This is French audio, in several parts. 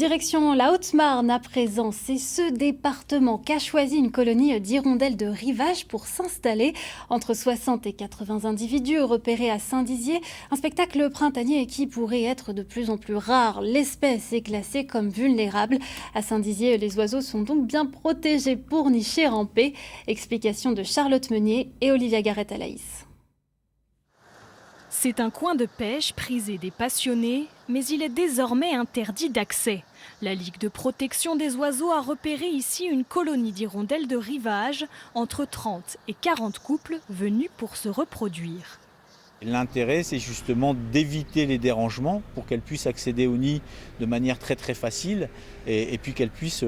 Direction la Haute-Marne à présent, c'est ce département qu'a choisi une colonie d'hirondelles de rivage pour s'installer. Entre 60 et 80 individus repérés à Saint-Dizier, un spectacle printanier qui pourrait être de plus en plus rare. L'espèce est classée comme vulnérable. À Saint-Dizier, les oiseaux sont donc bien protégés pour nicher en paix. Explication de Charlotte Meunier et Olivia Garrett-Alaïs. C'est un coin de pêche prisé des passionnés, mais il est désormais interdit d'accès. La Ligue de protection des oiseaux a repéré ici une colonie d'hirondelles de rivage, entre 30 et 40 couples venus pour se reproduire. L'intérêt, c'est justement d'éviter les dérangements pour qu'elles puissent accéder au nid de manière très facile et puis qu'elles puissent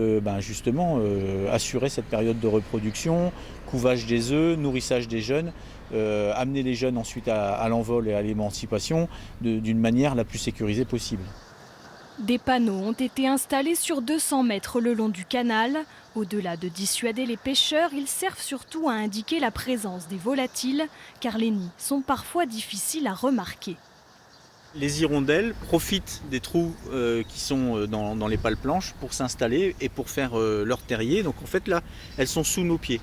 assurer cette période de reproduction, couvage des œufs, nourrissage des jeunes, amener les jeunes ensuite à l'envol et à l'émancipation d'une manière la plus sécurisée possible. Des panneaux ont été installés sur 200 mètres le long du canal. Au-delà de dissuader les pêcheurs, ils servent surtout à indiquer la présence des volatiles, car les nids sont parfois difficiles à remarquer. Les hirondelles profitent des trous qui sont dans les pales planches pour s'installer et pour faire leur terrier. Donc en fait là, elles sont sous nos pieds.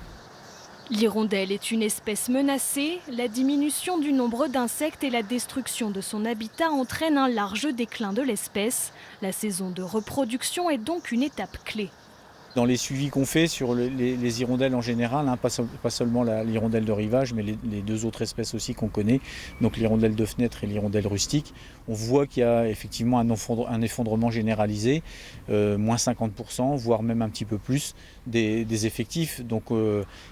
L'hirondelle est une espèce menacée. La diminution du nombre d'insectes et la destruction de son habitat entraînent un large déclin de l'espèce. La saison de reproduction est donc une étape clé. Dans les suivis qu'on fait sur les hirondelles en général, pas seulement l'hirondelle de rivage, mais les deux autres espèces aussi qu'on connaît, donc l'hirondelle de fenêtre et l'hirondelle rustique, on voit qu'il y a effectivement un effondrement généralisé, moins 50%, voire même un petit peu plus des effectifs. Donc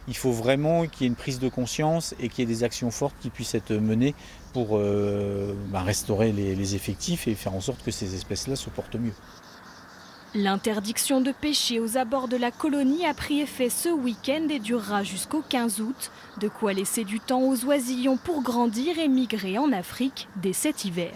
il faut vraiment qu'il y ait une prise de conscience et qu'il y ait des actions fortes qui puissent être menées pour restaurer les effectifs et faire en sorte que ces espèces-là se portent mieux. L'interdiction de pêcher aux abords de la colonie a pris effet ce week-end et durera jusqu'au 15 août. De quoi laisser du temps aux oisillons pour grandir et migrer en Afrique dès cet hiver.